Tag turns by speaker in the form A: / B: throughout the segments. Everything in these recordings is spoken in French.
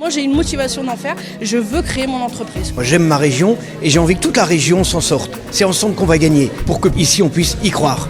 A: Moi, j'ai une motivation d'en faire. Je veux créer mon entreprise.
B: Moi, j'aime ma région et j'ai envie que toute la région s'en sorte. C'est ensemble qu'on va gagner pour que ici on puisse y croire.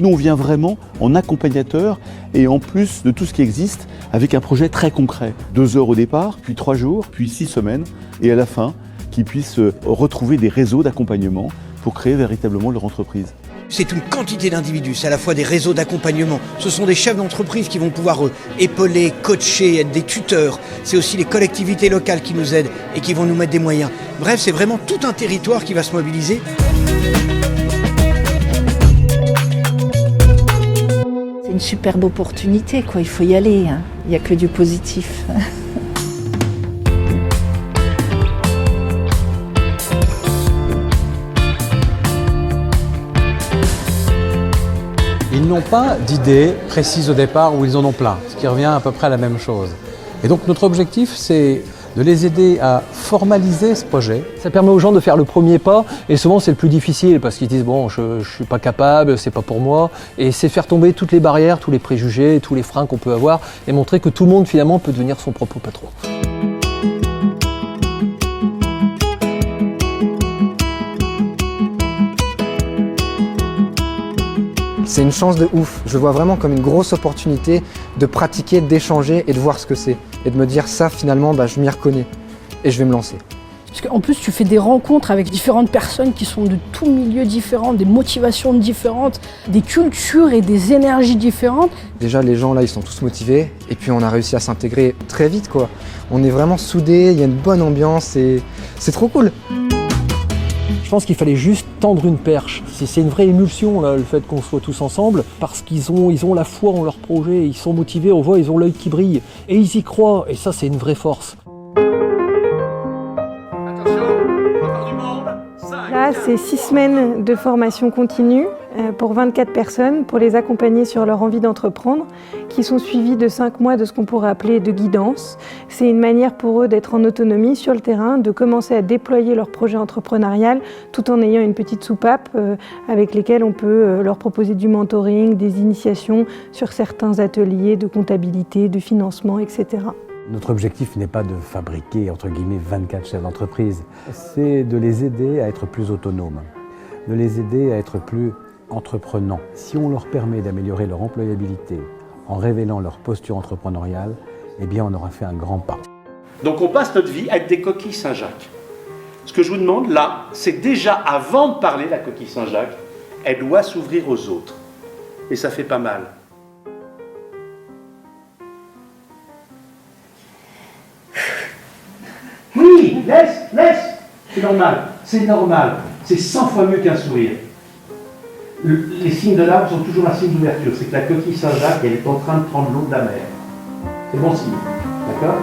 C: Nous, on vient vraiment en accompagnateur et en plus de tout ce qui existe, avec un projet très concret. 2 heures au départ, puis 3 jours, puis 6 semaines, et à la fin, qu'ils puissent retrouver des réseaux d'accompagnement pour créer véritablement leur entreprise.
B: C'est une quantité d'individus, c'est à la fois des réseaux d'accompagnement. Ce sont des chefs d'entreprise qui vont pouvoir épauler, coacher, être des tuteurs. C'est aussi les collectivités locales qui nous aident et qui vont nous mettre des moyens. Bref, c'est vraiment tout un territoire qui va se mobiliser.
D: C'est une superbe opportunité, quoi. Il faut y aller, hein. Il n'y a que du positif.
E: Ils n'ont pas d'idées précises au départ ou ils en ont plein, ce qui revient à peu près à la même chose. Et donc notre objectif, c'est de les aider à formaliser ce projet.
F: Ça permet aux gens de faire le premier pas et souvent c'est le plus difficile parce qu'ils disent bon je suis pas capable, c'est pas pour moi, et c'est faire tomber toutes les barrières, tous les préjugés, tous les freins qu'on peut avoir et montrer que tout le monde finalement peut devenir son propre patron.
G: C'est une chance de ouf. Je le vois vraiment comme une grosse opportunité de pratiquer, d'échanger et de voir ce que c'est. Et de me dire ça finalement, je m'y reconnais et je vais me lancer.
A: Parce qu'en plus, tu fais des rencontres avec différentes personnes qui sont de tous milieux différents, des motivations différentes, des cultures et des énergies différentes.
G: Déjà les gens là, ils sont tous motivés et puis on a réussi à s'intégrer très vite, quoi. On est vraiment soudés, il y a une bonne ambiance et c'est trop cool.
F: Je pense qu'il fallait juste tendre une perche. C'est une vraie émulsion là, le fait qu'on soit tous ensemble, parce qu'ils ont la foi en leur projet, ils sont motivés, on voit, ils ont l'œil qui brille, et ils y croient, et ça c'est une vraie force.
H: Là, c'est 6 semaines de formation continue pour 24 personnes pour les accompagner sur leur envie d'entreprendre, qui sont suivies de 5 mois de ce qu'on pourrait appeler de guidance. C'est une manière pour eux d'être en autonomie sur le terrain, de commencer à déployer leur projet entrepreneurial tout en ayant une petite soupape avec lesquelles on peut leur proposer du mentoring, des initiations sur certains ateliers de comptabilité, de financement, etc.
E: Notre objectif n'est pas de fabriquer, entre guillemets, 24 chefs d'entreprise. C'est de les aider à être plus autonomes, de les aider à être plus entreprenants. Si on leur permet d'améliorer leur employabilité en révélant leur posture entrepreneuriale, eh bien on aura fait un grand pas.
I: Donc on passe notre vie à être des coquilles Saint-Jacques. Ce que je vous demande là, c'est déjà avant de parler la coquille Saint-Jacques, elle doit s'ouvrir aux autres. Et ça fait pas mal. Oui, laisse, c'est normal, c'est 100 fois mieux qu'un sourire. Les signes de l'arbre sont toujours un signe d'ouverture, c'est que la coquille Saint-Jacques, elle est en train de prendre l'eau de la mer. C'est bon signe, d'accord ?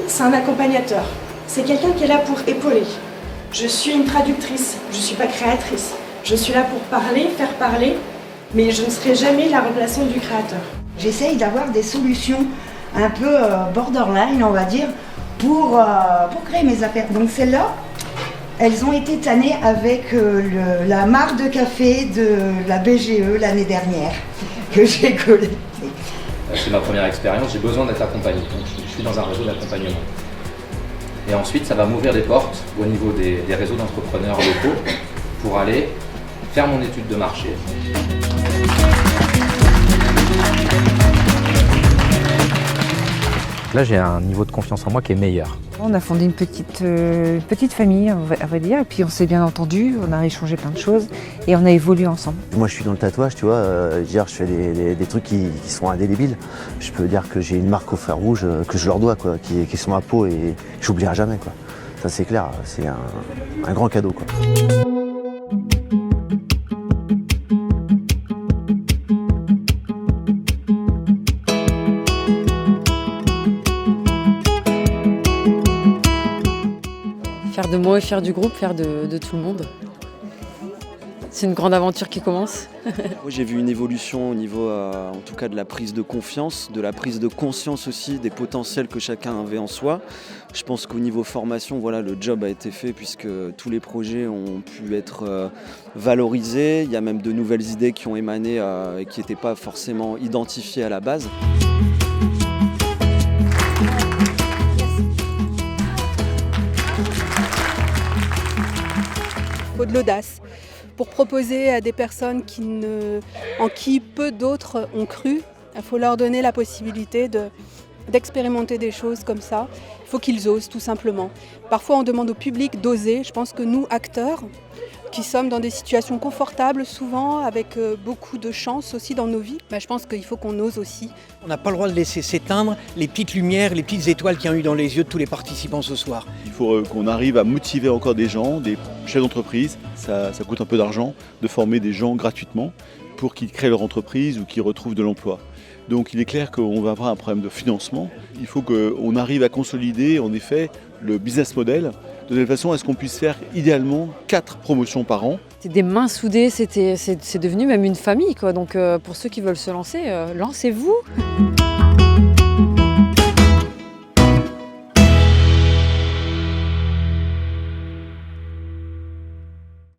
J: C'est un accompagnateur, c'est quelqu'un qui est là pour épauler. Je suis une traductrice, je ne suis pas créatrice. Je suis là pour parler, faire parler, mais je ne serai jamais la remplaçante du créateur.
K: J'essaye d'avoir des solutions un peu borderline, on va dire, pour créer mes affaires. Donc celles-là, elles ont été tannées avec la marque de café de la BGE l'année dernière, que j'ai collectée.
L: C'est ma première expérience, j'ai besoin d'être accompagné, donc je suis dans un réseau d'accompagnement. Et ensuite, ça va m'ouvrir des portes au niveau des réseaux d'entrepreneurs locaux pour aller faire mon étude de marché. Là, j'ai un niveau de confiance en moi qui est meilleur.
M: On a fondé une petite famille, à vrai dire, et puis on s'est bien entendu, on a échangé plein de choses et on a évolué ensemble.
N: Moi je suis dans le tatouage, tu vois, je fais des trucs qui sont indélébiles. Je peux dire que j'ai une marque au fer rouge que je leur dois, quoi, qui est sur ma peau et j'oublierai jamais, quoi. Ça c'est clair, c'est un grand cadeau, quoi.
O: Fière de moi et fière du groupe, fière de tout le monde. C'est une grande aventure qui commence.
P: Moi, j'ai vu une évolution au niveau, en tout cas, de la prise de confiance, de la prise de conscience aussi des potentiels que chacun avait en soi. Je pense qu'au niveau formation, voilà, le job a été fait puisque tous les projets ont pu être valorisés. Il y a même de nouvelles idées qui ont émané et qui n'étaient pas forcément identifiées à la base.
Q: Il faut de l'audace pour proposer à des personnes en qui peu d'autres ont cru. Il faut leur donner la possibilité d'expérimenter des choses comme ça. Il faut qu'ils osent, tout simplement. Parfois, on demande au public d'oser. Je pense que nous, acteurs, qui sommes dans des situations confortables, souvent avec beaucoup de chance aussi dans nos vies, je pense qu'il faut qu'on ose aussi.
B: On n'a pas le droit de laisser s'éteindre les petites lumières, les petites étoiles qu'il y a eu dans les yeux de tous les participants ce soir.
C: Il faut qu'on arrive à motiver encore des gens, des chefs d'entreprise. Ça coûte un peu d'argent de former des gens gratuitement pour qu'ils créent leur entreprise ou qu'ils retrouvent de l'emploi. Donc il est clair qu'on va avoir un problème de financement. Il faut qu'on arrive à consolider en effet le business model de telle façon à ce qu'on puisse faire idéalement 4 promotions par an.
O: C'était des mains soudées, c'est devenu même une famille, quoi. Donc pour ceux qui veulent se lancer, lancez-vous.